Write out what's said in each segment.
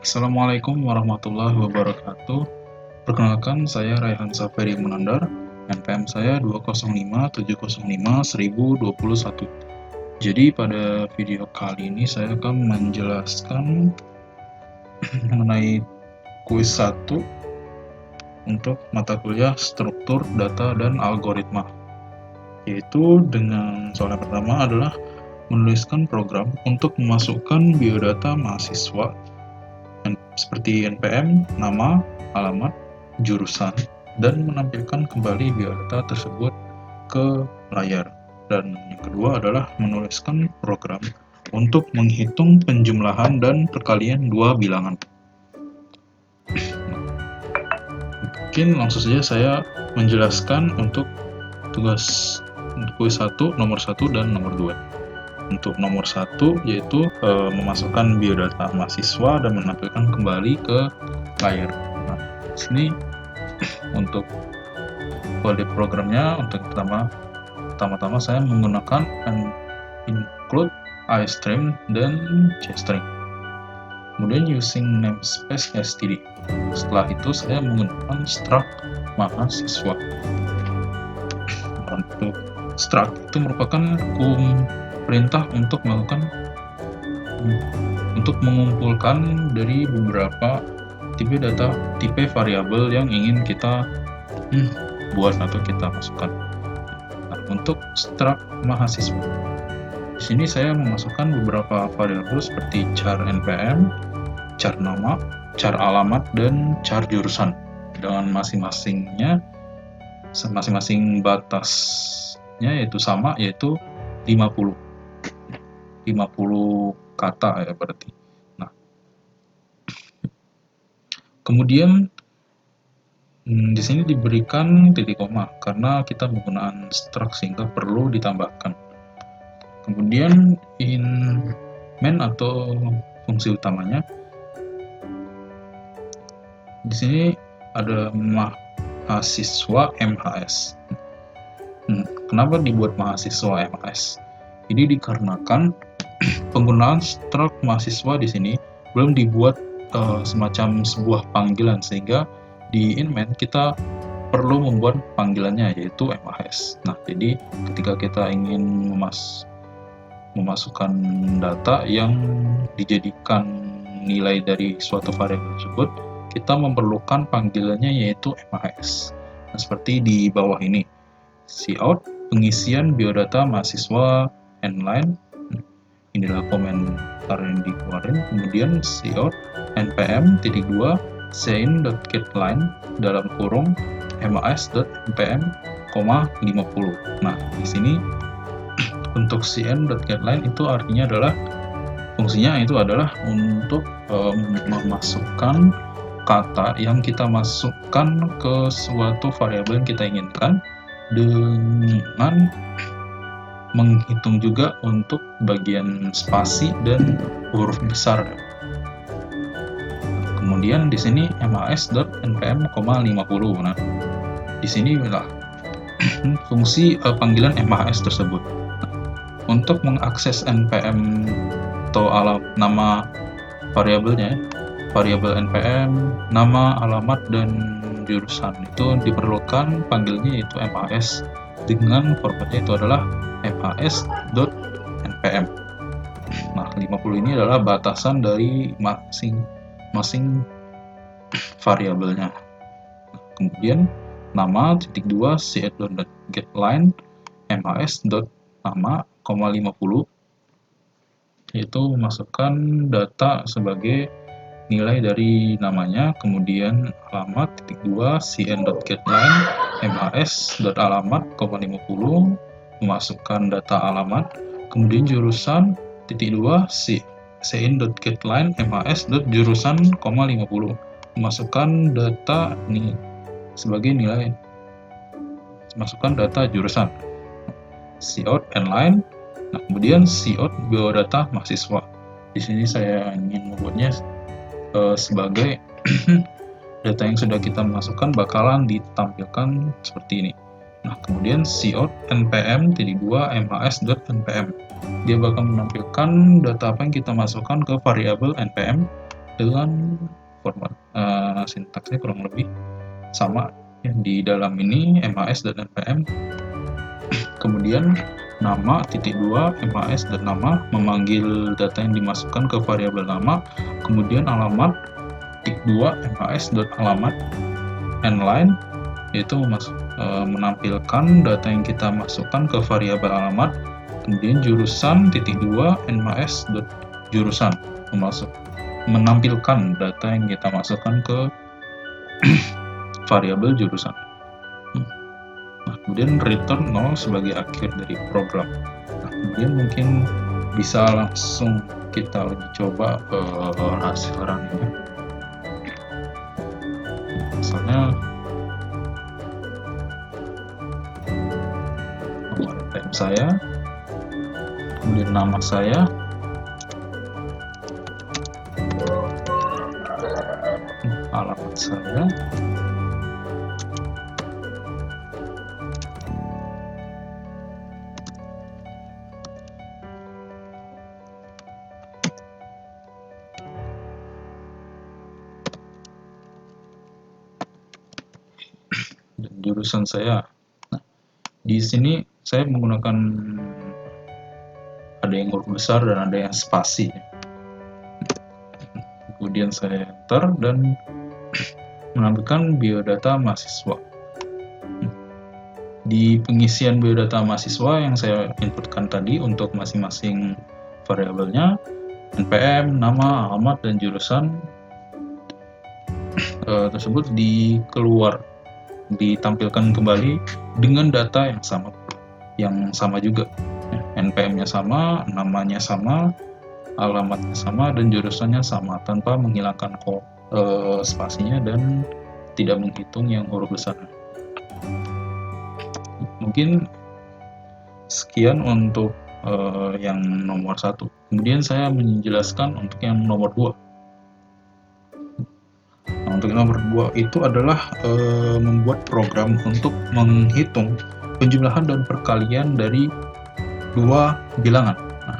Assalamualaikum warahmatullahi wabarakatuh. Perkenalkan, saya Raihan Saferi Munandar. NPM saya 2057051. Jadi pada video kali ini saya akan menjelaskan mengenai kuis 1 untuk mata kuliah struktur data dan algoritma. Yaitu dengan soal yang pertama adalah menuliskan program untuk memasukkan biodata mahasiswa seperti NPM, nama, alamat, jurusan, dan menampilkan kembali biodata tersebut ke layar. Dan yang kedua adalah menuliskan program untuk menghitung penjumlahan dan perkalian dua bilangan. Mungkin langsung saja saya menjelaskan untuk tugas kuis 1, nomor 1 dan nomor 2. Untuk nomor 1 yaitu memasukkan biodata mahasiswa dan menampilkan kembali ke layar. Nah, di sini untuk kode programnya, untuk pertama-tama saya menggunakan include iString dan JString. Kemudian using namespace std. Setelah itu saya menggunakan struct mahasiswa. Untuk struct itu merupakan perintah untuk mengumpulkan dari beberapa tipe variabel yang ingin kita buat atau kita masukkan. Nah, untuk struct mahasiswa, di sini saya memasukkan beberapa variabel seperti char NPM, char nama, char alamat, dan char jurusan dengan masing-masing batasnya yaitu sama, yaitu 50 kata ya berarti. Nah, kemudian di sini diberikan titik koma karena kita menggunakan struct sehingga perlu ditambahkan. Kemudian in main atau fungsi utamanya, di sini ada mahasiswa MHS. Kenapa dibuat mahasiswa MHS? Ini dikarenakan penggunaan struct mahasiswa di sini belum dibuat semacam sebuah panggilan, sehingga di in-main kita perlu membuat panggilannya yaitu MHS. Nah, jadi ketika kita ingin memasukkan data yang dijadikan nilai dari suatu variabel tersebut, kita memerlukan panggilannya yaitu MHS. Nah, seperti di bawah ini, cout pengisian biodata mahasiswa nline. Inilah komentar yang dikeluarin. Kemudian cout npm.2 sein.getLine dalam kurung mas.npm, 50. Nah, di sini untuk cn.getLine itu artinya adalah fungsinya itu adalah untuk memasukkan kata yang kita masukkan ke suatu variabel yang kita inginkan, dengan menghitung juga untuk bagian spasi dan huruf besar. Kemudian di sini mas.npm, 50. Nah, di sini adalah fungsi panggilan MHS tersebut. Untuk mengakses npm atau nama variabelnya, variabel npm, nama, alamat, dan jurusan, itu diperlukan panggilnya yaitu MHS dengan formatnya itu adalah mhs.npm. Nah, 50 ini adalah batasan dari masing-masing variabelnya. Kemudian nama .2 cn.getLine mhs.nama, 50, yaitu memasukkan data sebagai nilai dari namanya. Kemudian alamat .2 cn.getLine mhs.alamat, 50, memasukkan data alamat. Kemudian jurusan .2 cn.getLine mhs.jurusan, 50, memasukkan data ini sebagai nilai, masukkan data jurusan. Cout nline. Nah, kemudian cout biodata mahasiswa. Di sini saya ingin membuatnya sebagai data yang sudah kita masukkan bakalan ditampilkan seperti ini. Nah, kemudian cout npm.2 mhs.npm, dia bakal menampilkan data apa yang kita masukkan ke variabel npm. dengan format sintaksnya kurang lebih sama ya, di dalam ini MAS dan NPM, kemudian nama titik 2 MAS dan nama memanggil data yang dimasukkan ke variabel nama, kemudian alamat titik 2 MAS dot alamat nline, yaitu menampilkan data yang kita masukkan ke variabel alamat, kemudian jurusan titik 2 NMAS dot jurusan menampilkan data yang kita masukkan ke variabel jurusan. Nah, kemudian return 0 sebagai akhir dari program. Nah, kemudian mungkin bisa langsung kita uji coba hasil running-nya. Misalnya nomor NPM saya, kemudian nama saya, alamat saya, dan jurusan saya. Nah, di sini saya menggunakan ada yang huruf besar dan ada yang spasi. Kemudian saya enter dan menampilkan biodata mahasiswa. Di pengisian biodata mahasiswa yang saya inputkan tadi untuk masing-masing variabelnya, NPM, nama, alamat, dan jurusan tersebut ditampilkan kembali dengan data yang sama juga. NPM-nya sama, namanya sama, alamatnya sama, dan jurusannya sama tanpa menghilangkan spasinya dan tidak menghitung yang huruf besar. Mungkin sekian untuk yang nomor 1. Kemudian saya menjelaskan untuk yang nomor 2. Nah, untuk yang nomor 2 itu adalah membuat program untuk menghitung penjumlahan dan perkalian dari dua bilangan. Nah,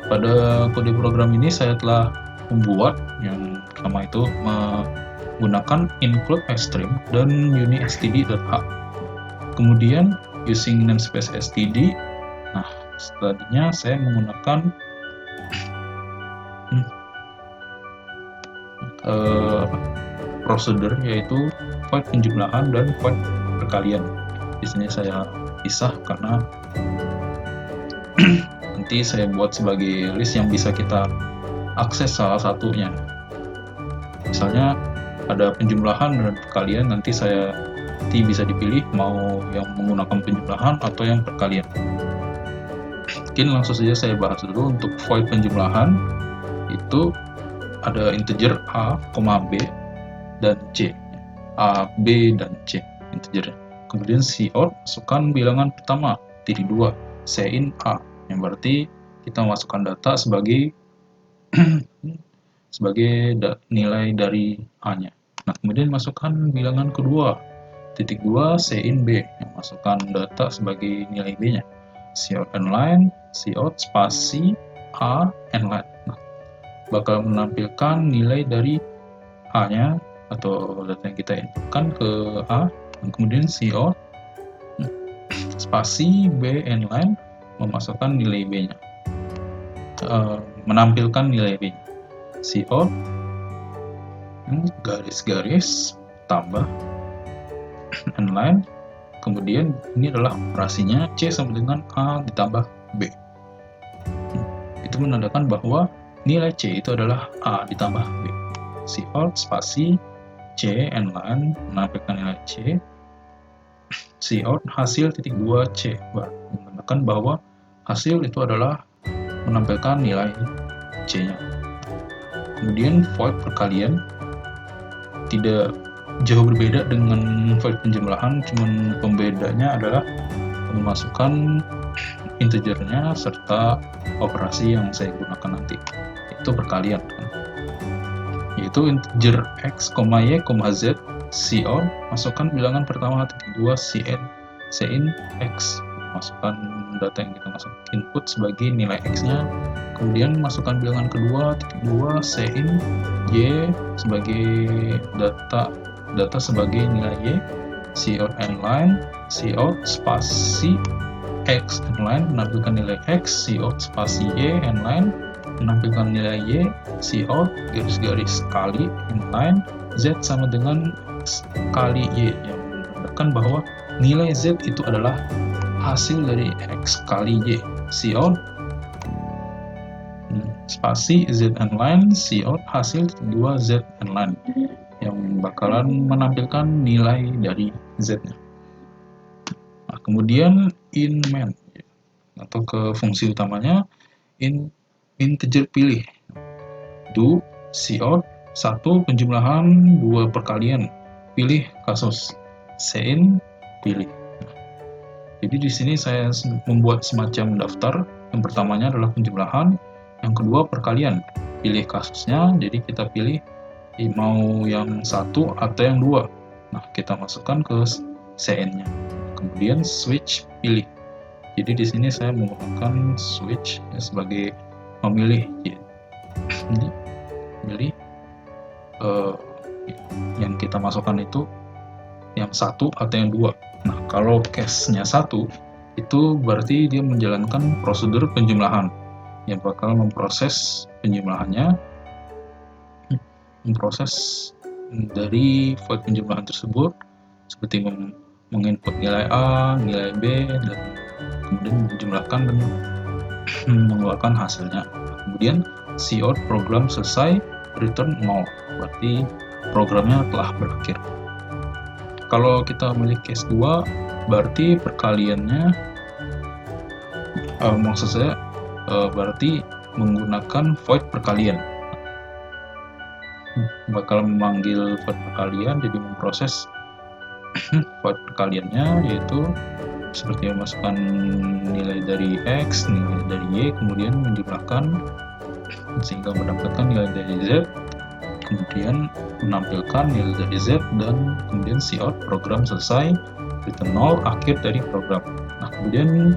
pada kode program ini saya telah membuat yang pertama itu menggunakan include string dan uni_std.h. Kemudian using namespace std. Nah, setelahnya saya menggunakan prosedur, yaitu void penjumlahan dan void perkalian. Di sini saya pisah karena nanti saya buat sebagai list yang bisa kita akses salah satunya. Misalnya ada penjumlahan dan perkalian, nanti bisa dipilih mau yang menggunakan penjumlahan atau yang perkalian. Mungkin langsung saja saya bahas dulu. Untuk void penjumlahan itu ada integer a, b dan c. A, b dan c integer. Kemudian cout masukkan bilangan pertama titik 2 cin a, yang berarti kita masukkan data sebagai nilai dari a-nya. Nah, kemudian masukkan bilangan kedua titik 2 cin b, yang masukkan data sebagai nilai b-nya. Cout nline, cout spasi a nline. Nah, bakal menampilkan nilai dari a-nya atau data yang kita inputkan ke a, dan kemudian cout spasi b nline memasukkan nilai b-nya, menampilkan nilai b-nya. Cout garis-garis tambah nline, kemudian ini adalah operasinya C sama dengan A ditambah B. Itu menandakan bahwa nilai C itu adalah A ditambah B. Cout spasi C nline menampilkan nilai C. Cout hasil titik 2 C menandakan bahwa hasil itu adalah menampilkan nilai C-nya. Kemudian void perkalian tidak jauh berbeda dengan void penjumlahan, cuman pembedanya adalah memasukkan integernya serta operasi yang saya gunakan nanti, itu perkalian, yaitu integer x, y, z. Cout masukkan bilangan pertama titik 2 cin x, masukkan data yang kita masuk input sebagai nilai x-nya, kemudian masukkan bilangan kedua, titik 2, Cin Y sebagai data sebagai nilai Y, Cout inline, Cout spasi X inline menampilkan nilai X, Cout spasi Y inline menampilkan nilai Y, Cout garis-garis kali inline, Z sama dengan X kali Y, yang menandakan bahwa nilai Z itu adalah hasil dari X kali Y. Cout spasi Z inline, Cout hasil 2 Z inline, yang bakalan menampilkan nilai dari Z-nya. Nah, kemudian in main atau ke fungsi utamanya, integer pilih, do Cout 1 penjumlahan 2 perkalian, pilih kasus, Cin pilih. Jadi di sini saya membuat semacam daftar. Yang pertamanya adalah penjumlahan, yang kedua perkalian, pilih kasusnya. Jadi kita pilih mau yang 1 atau yang 2. Nah, kita masukkan ke Cn-nya. Kemudian switch pilih. Jadi di sini saya menggunakan switch sebagai memilih. Jadi pilih yang kita masukkan itu yang 1 atau yang 2. Nah, kalau case-nya 1 itu berarti dia menjalankan prosedur penjumlahan yang bakal memproses penjumlahannya, memproses dari void penjumlahan tersebut seperti menginput nilai A, nilai B, dan kemudian menjumlahkan dan mengeluarkan hasilnya. Kemudian Cout program selesai, return 0, berarti programnya telah berakhir. Kalau kita memilih case 2, berarti perkaliannya maksud saya berarti menggunakan void perkalian, bakal memanggil void perkalian, jadi memproses void perkaliannya, yaitu seperti memasukkan nilai dari X, nilai dari Y, kemudian menjumlahkan sehingga mendapatkan nilai dari Z, kemudian menampilkan nilai dari Z, dan kemudian Cout program selesai, return 0, akhir dari program. Nah, kemudian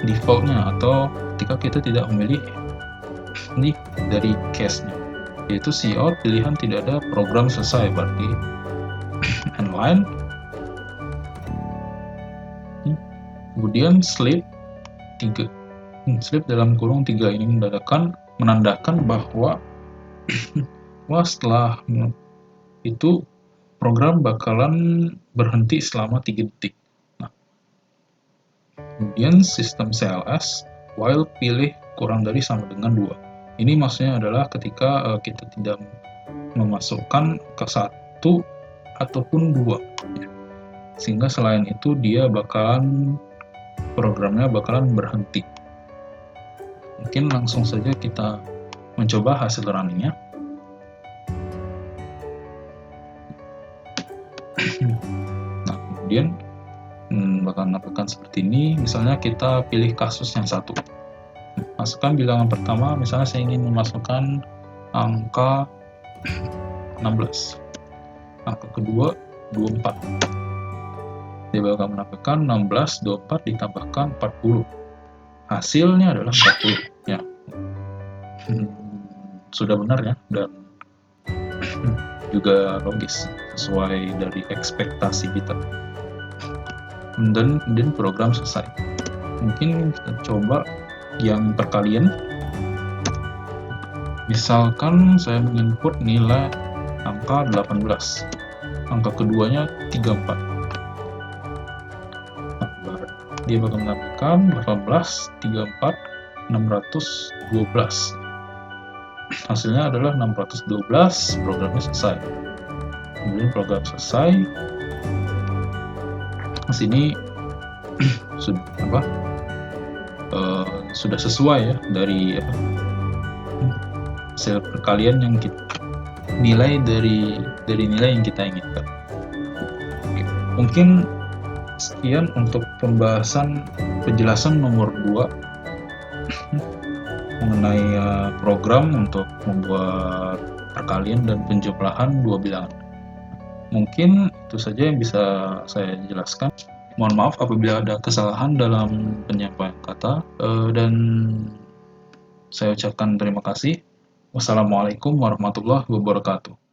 defaultnya atau ketika kita tidak memilih ini dari case-nya, yaitu Cout pilihan tidak ada, program selesai, berarti inline. Kemudian sleep 3, sleep dalam kurung 3 ini menandakan bahwa setelah itu program bakalan berhenti selama 3 detik. Nah, kemudian sistem CLS while pilih kurang dari sama dengan 2. Ini maksudnya adalah ketika kita tidak memasukkan ke 1 ataupun 2, ya. Sehingga selain itu dia programnya bakalan berhenti. Mungkin langsung saja kita mencoba hasil runningnya. Nah, kemudian bakal menampilkan seperti ini. Misalnya kita pilih kasus yang 1. Masukkan bilangan pertama, misalnya saya ingin memasukkan angka 16. Angka kedua 24. Dia bakal menampilkan 16, 24 ditambahkan 40. Hasilnya adalah 40. Ya. Sudah benar ya, dan juga logis sesuai dari ekspektasi kita. Dan program selesai. Mungkin kita coba yang perkalian. Misalkan saya menginput nilai angka 18, angka keduanya 34. Dia bakal menampilkan 18, 34, 612. Hasilnya adalah 612, programnya selesai. Kemudian program selesai. Di sini sudah sesuai ya dari hasil perkalian yang nilai dari nilai yang kita inginkan. Oke. Mungkin sekian untuk penjelasan nomor 2 mengenai program untuk membuat perkalian dan penjumlahan 2 bilangan. Mungkin itu saja yang bisa saya jelaskan. Mohon maaf apabila ada kesalahan dalam penyampaian kata, dan Saya ucapkan terima kasih. Wassalamualaikum warahmatullahi wabarakatuh.